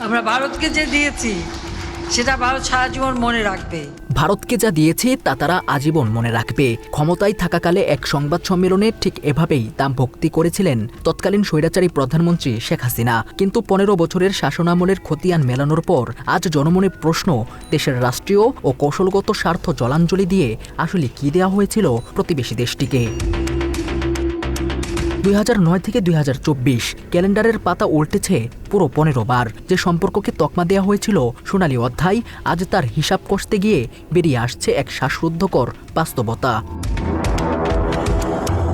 আমরা ভারতকে যে দিয়েছি সেটা ভারত সারা জীবন মনে রাখবে। ভারতকে যা দিয়েছে তা তারা আজীবন মনে রাখবে। ক্ষমতায় থাকাকালে এক সংবাদ সম্মেলনে ঠিক এভাবেই দাম ভক্তি করেছিলেন তৎকালীন স্বৈরাচারী প্রধানমন্ত্রী শেখ হাসিনা। কিন্তু 15 বছরের শাসনামলের খতিয়ান মেলানোর পর আজ জনমনে প্রশ্ন, দেশের রাষ্ট্রীয় ও কৌশলগত স্বার্থ জলাঞ্জলি দিয়ে আসলে কি দেওয়া হয়েছিল প্রতিবেশী দেশটিকে? 2009 থেকে 2024 ক্যালেন্ডারের পাতা উল্টেছে পুরো 15 বার। যে সম্পর্ককে তকমা দেওয়া হয়েছিল সোনালী অধ্যায়, আজ তার হিসাব কষতে গিয়ে বেরিয়ে আসছে এক শ্বাসরুদ্ধকর বাস্তবতা।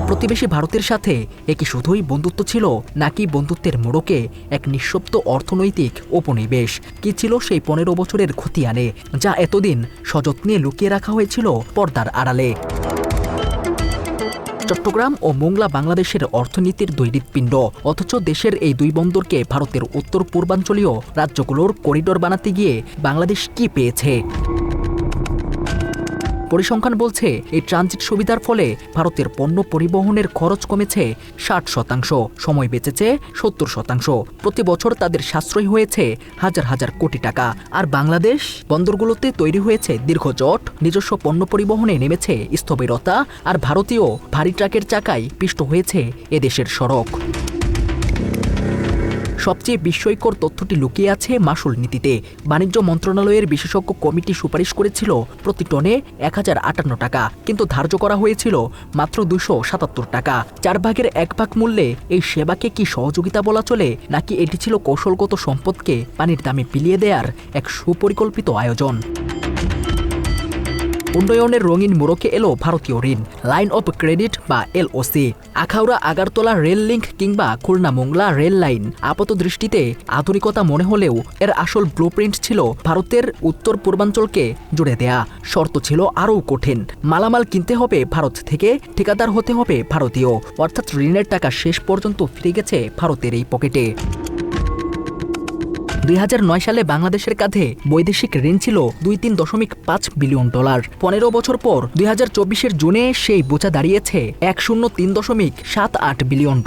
প্রতিবেশী ভারতের সাথে একই শুধুই বন্ধুত্ব ছিল, নাকি বন্ধুত্বের মোড়কে এক নিঃশব্দ অর্থনৈতিক উপনিবেশ? কি ছিল সেই 15 বছরের খতিয়ানে, যা এতদিন সযত্নে লুকিয়ে রাখা হয়েছিল পর্দার আড়ালে? চট্টগ্রাম ও মোংলা বাংলাদেশের অর্থনীতির দুই হৃৎপিণ্ড, অথচ দেশের এই দুই বন্দরকে ভারতের উত্তর পূর্বাঞ্চলীয় রাজ্যগুলোর করিডোর বানাতে গিয়ে বাংলাদেশ কি পেয়েছে? পরিসংখ্যান বলছে এই ট্রানজিট সুবিধার ফলে ভারতের পণ্য পরিবহনের খরচ কমেছে 60%, সময় বেঁচেছে 70%। প্রতি বছর তাদের সাশ্রয় হয়েছে হাজার হাজার কোটি টাকা। আর বাংলাদেশ বন্দরগুলোতে তৈরি হয়েছে দীর্ঘজট, নিজস্ব পণ্য পরিবহনে নেমেছে স্থবিরতা, আর ভারতীয় ভারী ট্রাকের চাকায় পিষ্ট হয়েছে এদেশের সড়ক। সবচেয়ে বিস্ময়কর তথ্যটি লুকিয়ে আছে মাসুল নীতিতে। বাণিজ্য মন্ত্রণালয়ের বিশেষজ্ঞ কমিটি সুপারিশ করেছিল প্রতি টনে 1058 টাকা, কিন্তু ধার্য করা হয়েছিল মাত্র 277 টাকা। 4 ভাগের 1 ভাগ মূল্যে এই সেবাকে কি সহযোগিতা বলা চলে, নাকি এটি ছিল কৌশলগত সম্পদকে পানির দামে বিলিয়ে দেওয়ার এক সুপরিকল্পিত আয়োজন? উন্নয়নের রঙিন মোড়কে এলো ভারতীয় ঋণ, লাইন অফ ক্রেডিট বা LOC. Akhaura Agartala rail link কিংবা খুলনা মোংলা রেল লাইন আপাত দৃষ্টিতে আধুনিকতা মনে হলেও এর আসল ব্লুপ্রিন্ট ছিল ভারতের উত্তর পূর্বাঞ্চলকে জুড়ে দেয়া। শর্ত ছিল আরও কঠিন। মালামাল কিনতে হবে ভারত থেকে, ঠিকাদার হতে হবে ভারতীয়, অর্থাৎ ঋণের টাকা শেষ পর্যন্ত ফিরে গেছে ভারতের এই পকেটে। 2009 সালে বাংলাদেশের কাঁধে বৈদেশিক ঋণ ছিল $2.3.5 বিলিয়ন। 15 বছর পর 2024 জুনে সেই বোঝা দাঁড়িয়েছে $103.78 বিলিয়ন।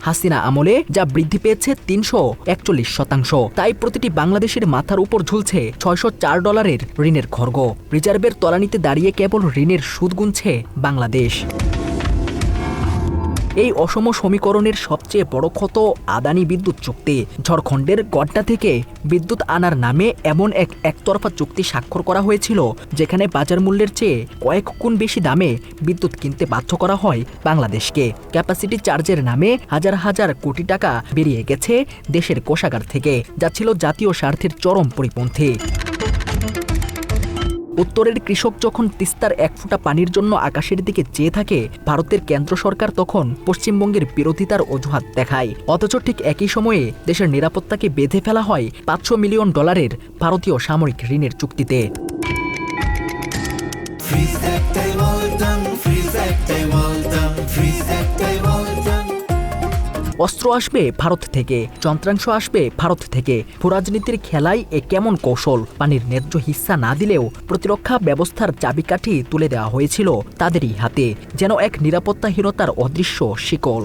হাসিনা আমলে যা বৃদ্ধি পেয়েছে 341%। তাই প্রতিটি বাংলাদেশের মাথার উপর ঝুলছে $604 ঋণের খড়গ। রিজার্ভের তলানিতে দাঁড়িয়ে কেবল ঋণের সুদ গুনছে বাংলাদেশ। এই অসম সমীকরণের সবচেয়ে বড় ক্ষত আদানি বিদ্যুৎ চুক্তি। ঝাড়খণ্ডের গড্ডা থেকে বিদ্যুৎ আনার নামে এমন একতরফা চুক্তি স্বাক্ষর করা হয়েছিল, যেখানে বাজার মূল্যের চেয়ে কয়েক গুণ বেশি দামে বিদ্যুৎ কিনতে বাধ্য করা হয় বাংলাদেশকে। ক্যাপাসিটি চার্জের নামে হাজার হাজার কোটি টাকা বেরিয়ে গেছে দেশের কোষাগার থেকে, যা ছিল জাতীয় স্বার্থের চরম পরিপন্থী। উত্তরের কৃষক যখন তিস্তার 1 ফোঁটা পানির জন্য আকাশের দিকে চেয়ে থাকে, ভারতের কেন্দ্র সরকার তখন পশ্চিমবঙ্গের বিরোধিতার অজুহাত দেখায়। অথচ ঠিক একই সময়ে দেশের নিরাপত্তাকে বেঁধে ফেলা হয় $500 মিলিয়ন ভারতীয় সামরিক ঋণের চুক্তিতে। অস্ত্র আসবে ভারত থেকে, যন্ত্রাংশ আসবে ভারত থেকে। ভূরাজনীতির খেলায় এ কেমন কৌশল? পানির ন্যায্য হিস্সা না দিলেও প্রতিরক্ষা ব্যবস্থার চাবিকাঠি তুলে দেওয়া হয়েছিল তাদেরই হাতে, যেন এক নিরাপত্তাহীনতার অদৃশ্য শিকল।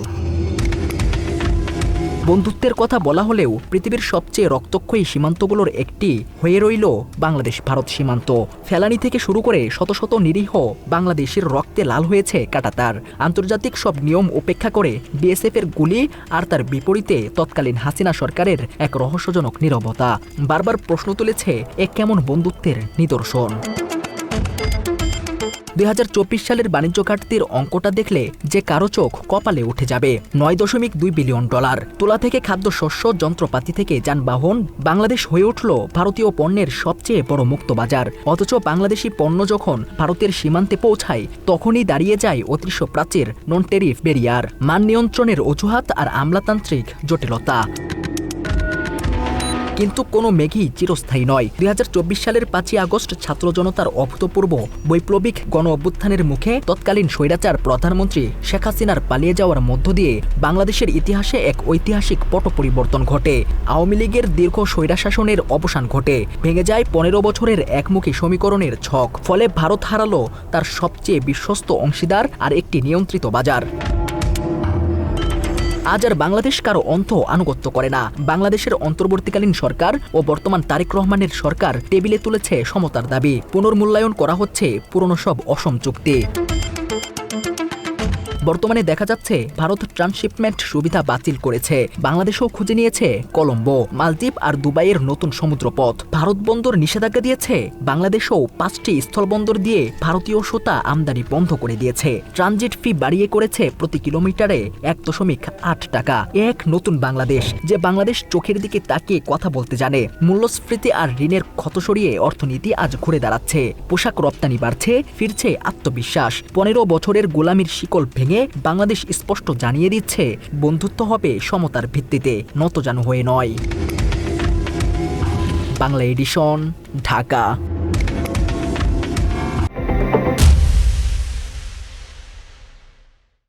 বন্ধুত্বের কথা বলা হলেও পৃথিবীর সবচেয়ে রক্তক্ষয়ী সীমান্তগুলোর একটি হয়ে রইল বাংলাদেশ ভারত সীমান্ত। ফেলানি থেকে শুরু করে শত শত নিরীহ বাংলাদেশের রক্তে লাল হয়েছে কাঁটাতার। আন্তর্জাতিক সব নিয়ম উপেক্ষা করে বিএসএফ এর গুলি, আর তার বিপরীতে তৎকালীন হাসিনা সরকারের এক রহস্যজনক নীরবতা বারবার প্রশ্ন তুলেছে এ কেমন বন্ধুত্বের নিদর্শন। 2024 সালের বাণিজ্য ঘাটতির অঙ্কটা দেখলে যে কারো চোখ কপালে উঠে যাবে। $9.2 বিলিয়ন। তুলা থেকে খাদ্যশস্য, যন্ত্রপাতি থেকে যানবাহন, বাংলাদেশ হয়ে উঠল ভারতীয় পণ্যের সবচেয়ে বড় মুক্ত বাজার। অথচ বাংলাদেশি পণ্য যখন ভারতের সীমান্তে পৌঁছায়, তখনই দাঁড়িয়ে যায় অদৃশ্য প্রাচীর, নন টেরিফ ব্যারিয়ার, মান নিয়ন্ত্রণের অজুহাত আর আমলাতান্ত্রিক জটিলতা। কিন্তু কোনো মেঘই চিরস্থায়ী নয়। 2024 সালের 5 আগস্ট ছাত্র জনতার অভূতপূর্ব বৈপ্লবিক গণ অভ্যুত্থানের মুখে তৎকালীন স্বৈরাচার প্রধানমন্ত্রী শেখ হাসিনার পালিয়ে যাওয়ার মধ্য দিয়ে বাংলাদেশের ইতিহাসে এক ঐতিহাসিক পট পরিবর্তন ঘটে। আওয়ামী লীগের দীর্ঘ স্বৈরাশাসনের অবসান ঘটে। ভেঙে যায় 15 বছরের একমুখী সমীকরণের ছক। ফলে ভারত হারালো তার সবচেয়ে বিশ্বস্ত অংশীদার আর একটি নিয়ন্ত্রিত বাজার। আজ আর বাংলাদেশ কারো আনুগত্য করে না। বাংলাদেশের অন্তর্বর্তীকালীন সরকার ও বর্তমান তারেক রহমানের সরকার টেবিলে তুলেছে সমতার দাবি। পুনর্মূল্যায়ন করা হচ্ছে পুরনো সব অসম চুক্তি। বর্তমানে দেখা যাচ্ছে ভারত ট্রান্সশিপমেন্ট সুবিধা বাতিল করেছে। বাংলাদেশও খুঁজে নিয়েছে কলম্বো, মালদ্বীপ আর দুবাইয়ের নতুন সমুদ্রপথ। ভারত বন্দর নিষেধাজ্ঞা দিয়েছে। বাংলাদেশও 5টি স্থলবন্দর দিয়ে ভারতীয় সোতা আমদানি বন্ধ করে দিয়েছে। ট্রানজিট ফি বাড়িয়ে করেছে প্রতি কিলোমিটারে 1.8 টাকা। এক নতুন বাংলাদেশ, যে বাংলাদেশ চোখের দিকে তাকিয়ে কথা বলতে জানে। মূল্যস্ফীতি আর ঋণের ক্ষত সরিয়ে অর্থনীতি আজ ঘুরে দাঁড়াচ্ছে। পোশাক রপ্তানি বাড়ছে, ফিরছে আত্মবিশ্বাস। 15 বছরের গোলামির শিকল ভেঙে বাংলাদেশ স্পষ্ট জানিয়ে দিচ্ছে, বন্ধুত্ব হবে সমতার ভিত্তিতে, নতজানু হয়ে নয়। বাংলা এডিশন, ঢাকা।